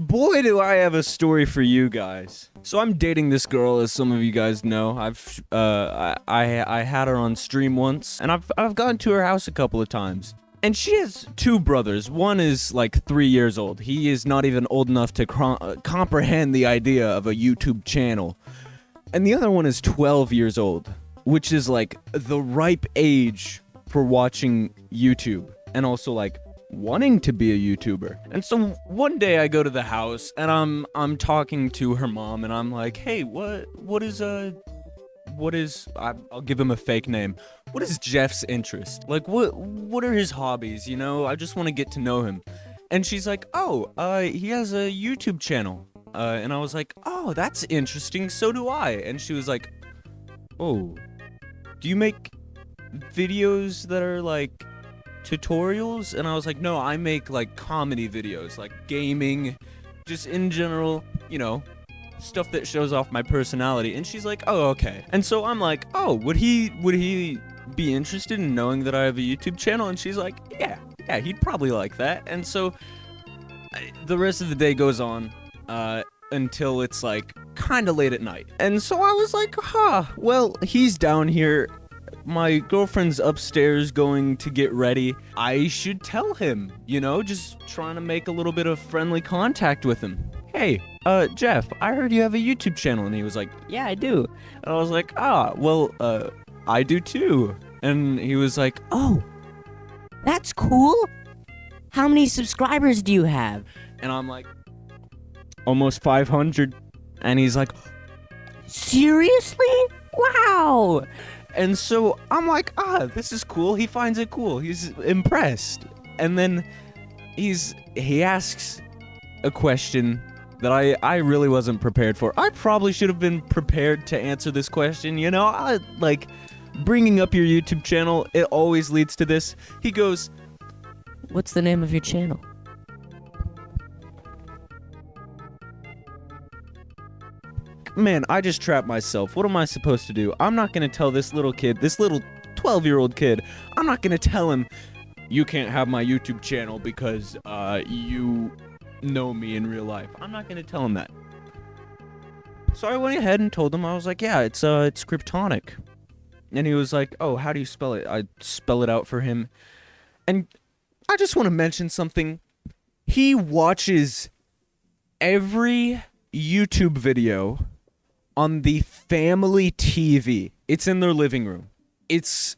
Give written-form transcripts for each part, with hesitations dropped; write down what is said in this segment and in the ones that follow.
Boy, do I have a story for you guys. So I'm dating this girl, as some of you guys know. I had her on stream once, and I've gone to her house a couple of times. And she has two brothers. One is like 3 years old. He is not even old enough to comprehend the idea of a YouTube channel. And the other one is 12 years old, which is like the ripe age for watching YouTube and also like wanting to be a YouTuber. And so one day I go to the house and I'm talking to her mom and I'm like, "Hey, what is I'll give him a fake name. What is Jeff's interest? Like what are his hobbies, you know? I just want to get to know him." And she's like, "Oh, he has a YouTube channel." And I was like, "Oh, that's interesting. So do I." And she was like, "Oh, do you make videos that are like tutorials?" And I was like, "No, I make like comedy videos, like gaming, just in general, you know, stuff that shows off my personality." And she's like, "Oh, okay." And so I'm like, "Oh, would he be interested in knowing that I have a YouTube channel?" And she's like, yeah, he'd probably like that." And so the rest of the day goes on until it's like kind of late at night. And so I was like, well, he's down here. My girlfriend's upstairs going to get ready. I should tell him, you know, just trying to make a little bit of friendly contact with him. "Hey, Jeff, I heard you have a YouTube channel." And he was like, "Yeah, I do." And I was like, well, I do too." And he was like, "Oh, that's cool. How many subscribers do you have?" And I'm like, "Almost 500. And he's like, "Seriously? Wow." And so I'm like, this is cool. He finds it cool. He's impressed. And then he asks a question that I really wasn't prepared for. I probably should have been prepared to answer this question. You know, like bringing up your YouTube channel, it always leads to this. He goes, "What's the name of your channel?" Man, I just trapped myself. What am I supposed to do? I'm not going to tell this little kid, this little 12-year-old kid, I'm not going to tell him, "You can't have my YouTube channel because you know me in real life." I'm not going to tell him that. So I went ahead and told him. I was like, "Yeah, it's Cryptonic." And he was like, "Oh, how do you spell it?" I spell it out for him. And I just want to mention something. He watches every YouTube video on the family TV. It's in their living room. It's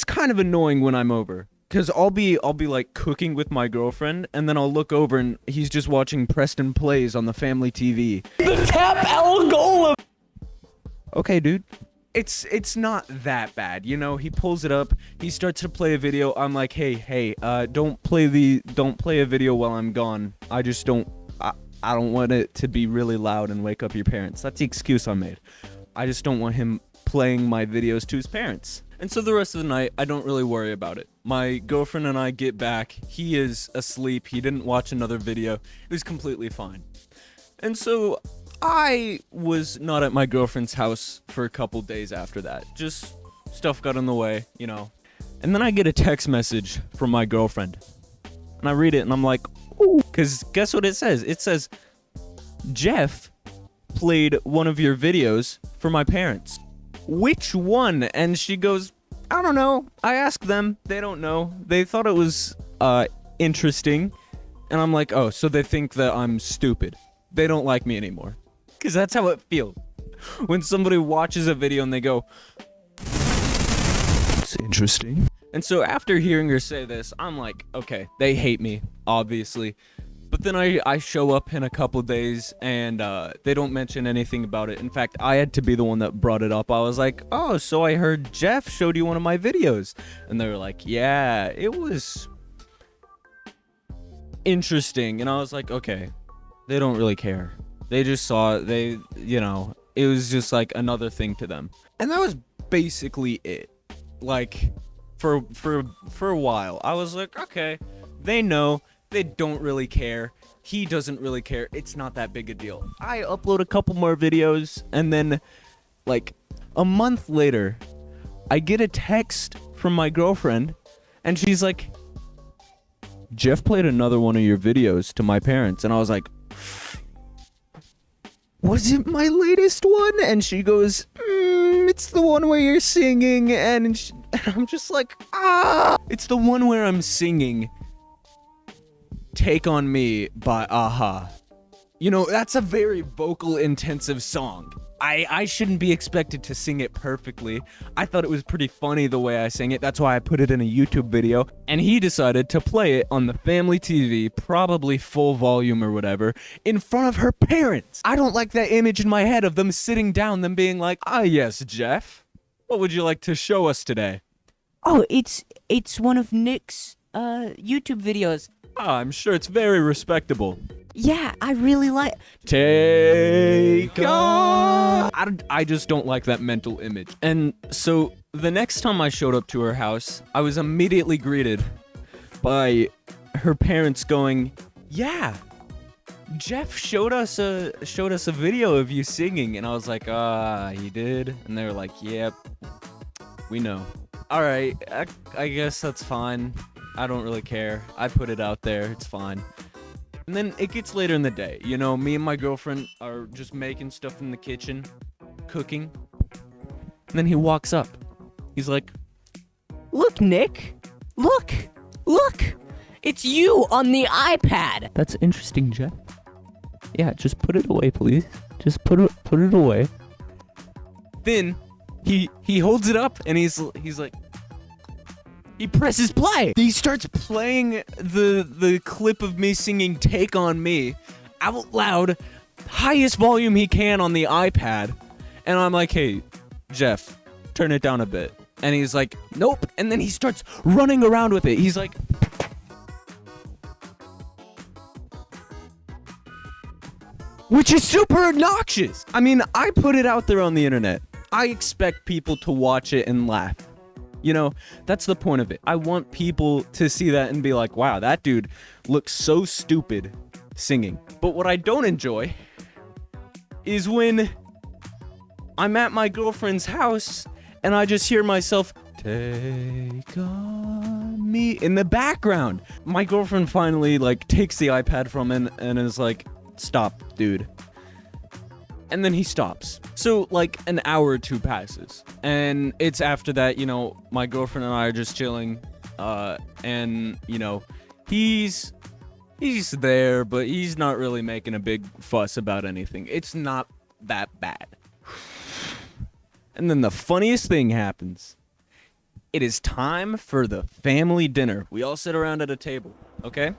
kind of annoying when I'm over, cuz I'll be like cooking with my girlfriend and then I'll look over and he's just watching Preston Plays on the family TV. The tap Al Golem. Okay, dude. It's not that bad, you know. He pulls it up, he starts to play a video. I'm like, hey, don't play a video while I'm gone. I don't want it to be really loud and wake up your parents. That's the excuse I made. I just don't want him playing my videos to his parents. And so the rest of the night, I don't really worry about it. My girlfriend and I get back. He is asleep. He didn't watch another video. It was completely fine. And so I was not at my girlfriend's house for a couple days after that. Just stuff got in the way, you know. And then I get a text message from my girlfriend. And I read it and I'm like, ooh, because guess what it says? It says, "Jeff played one of your videos for my parents." "Which one?" And she goes, "I don't know. I asked them. They don't know. They thought it was interesting." And I'm like, "Oh, so they think that I'm stupid. They don't like me anymore." Because that's how it feels. When somebody watches a video and they go, "It's interesting." And so after hearing her say this, I'm like, okay, they hate me, obviously. But then I show up in a couple days and they don't mention anything about it. In fact, I had to be the one that brought it up. I was like, "Oh, so I heard Jeff showed you one of my videos." And they were like, "Yeah, it was interesting." And I was like, okay, they don't really care. They just saw it. It was just like another thing to them. And that was basically it. Like, for a while, I was like, okay, they know. They don't really care. He doesn't really care. It's not that big a deal. I upload a couple more videos, and then, like, a month later, I get a text from my girlfriend, and she's like, Jeff played another one of your videos to my parents, and I was like, was it my latest one? And she goes, it's the one where you're singing, and I'm just like, it's the one where I'm singing Take On Me by Aha. You know, that's a very vocal intensive song. I shouldn't be expected to sing it perfectly. I thought it was pretty funny the way I sang it. That's why I put it in a YouTube video. And he decided to play it on the family TV, probably full volume or whatever, in front of her parents. I don't like that image in my head of them sitting down, them being like, yes, Jeff. What would you like to show us today? Oh, it's one of Nick's YouTube videos. I'm sure it's very respectable. Yeah, I really like. Take on. I just don't like that mental image. And so the next time I showed up to her house, I was immediately greeted by her parents going, "Yeah, Jeff showed us a video of you singing." And I was like, he did?" And they were like, "Yep, we know." All right, I guess that's fine. I don't really care. I put it out there. It's fine. And then it gets later in the day. You know, me and my girlfriend are just making stuff in the kitchen, cooking. And then he walks up. He's like, Look, Nick. Look. It's you on the iPad. "That's interesting, Jeff. Yeah, just put it away, please. Just put it away." Then he holds it up and he's like, he presses play. He starts playing the clip of me singing Take On Me out loud, highest volume he can on the iPad. And I'm like, "Hey, Jeff, turn it down a bit." And he's like, "Nope." And then he starts running around with it. He's like, which is super obnoxious. I mean, I put it out there on the internet. I expect people to watch it and laugh. You know, that's the point of it. I want people to see that and be like, wow, that dude looks so stupid singing. But what I don't enjoy is when I'm at my girlfriend's house and I just hear myself, "Take on me" in the background. My girlfriend finally takes the iPad from him and is like, "Stop, dude." And then he stops. So an hour or two passes. And it's after that, you know, my girlfriend and I are just chilling. And, you know, he's there, but he's not really making a big fuss about anything. It's not that bad. And then the funniest thing happens. It is time for the family dinner. We all sit around at a table, okay?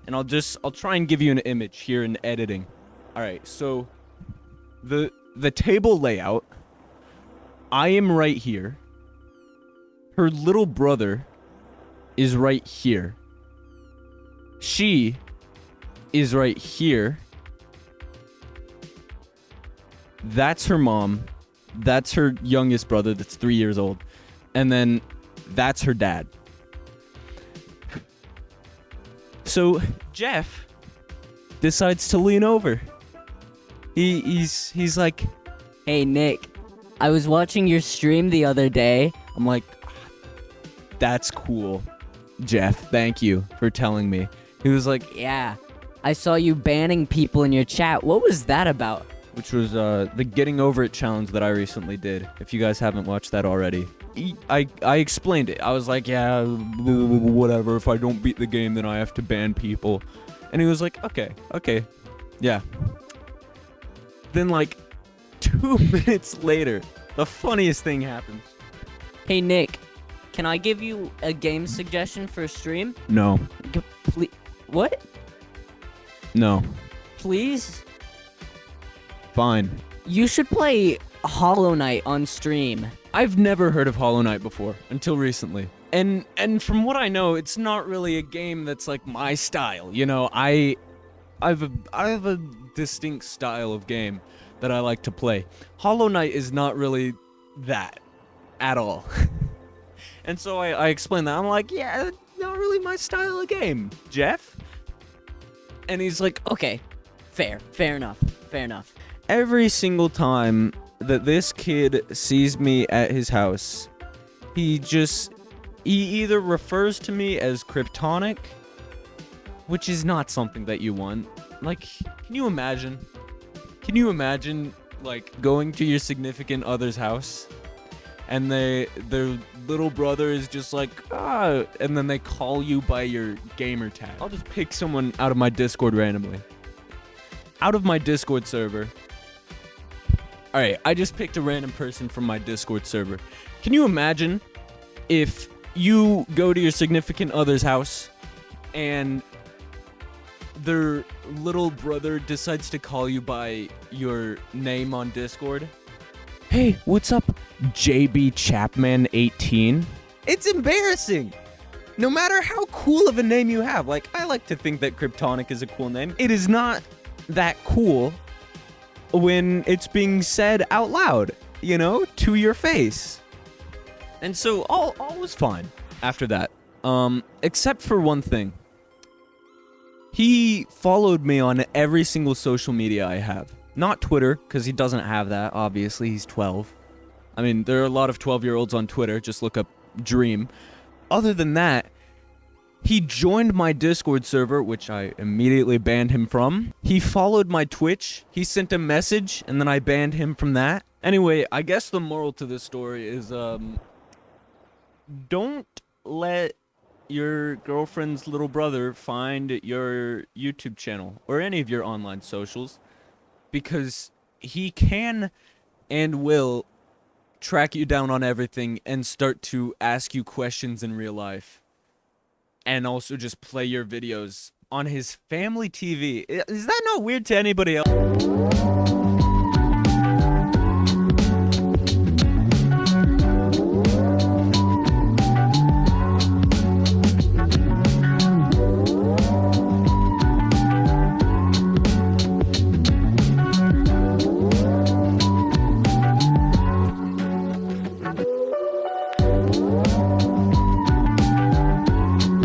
And I'll try and give you an image here in editing. All right, so the table layout, I am right here. Her little brother is right here. She is right here. That's her mom. That's her youngest brother that's 3 years old. And then that's her dad. So Jeff decides to lean over. He's like, Hey, Nick. I was watching your stream the other day. I'm like, "That's cool, Jeff. Thank you for telling me." He was like, Yeah. I saw you banning people in your chat. What was that about? which was the Getting Over It challenge that I recently did. If you guys haven't watched that already, I explained it. I was like, yeah, whatever. If I don't beat the game, then I have to ban people. And he was like, okay, yeah. Then 2 minutes later, the funniest thing happens. Hey, Nick. Can I give you a game suggestion for a stream? No. Please. What? No. Please? Fine. You should play Hollow Knight on stream. I've never heard of Hollow Knight before until recently. And from what I know, it's not really a game that's my style. You know, I have a distinct style of game that I like to play. Hollow Knight is not really that at all. And so I explained that. I'm like, yeah, not really my style of game, Jeff. And he's like, Okay. Fair enough. every single time that this kid sees me at his house, he either refers to me as Cryptonic which is not something that you want. Like, can you imagine? Can you imagine, like, going to your significant other's house and their little brother is just like, and then they call you by your gamer tag. I'll just pick someone out of my Discord randomly. Out of my Discord server. Alright, I just picked a random person from my Discord server. Can you imagine if you go to your significant other's house and their little brother decides to call you by your name on Discord? Hey, what's up, JB Chapman 18? It's embarrassing. No matter how cool of a name you have, like, I like to think that Cryptonic is a cool name. It is not that cool when it's being said out loud, you know, to your face. And so all was fine after that. Except for one thing. He followed me on every single social media I have. Not Twitter, because he doesn't have that, obviously. He's 12. I mean, there are a lot of 12-year-olds on Twitter. Just look up Dream. Other than that, he joined my Discord server, which I immediately banned him from. He followed my Twitch. He sent a message, and then I banned him from that. Anyway, I guess the moral to this story is, don't let your girlfriend's little brother find your YouTube channel or any of your online socials, because he can and will track you down on everything and start to ask you questions in real life, and also just play your videos on his family TV. Is that not weird to anybody else?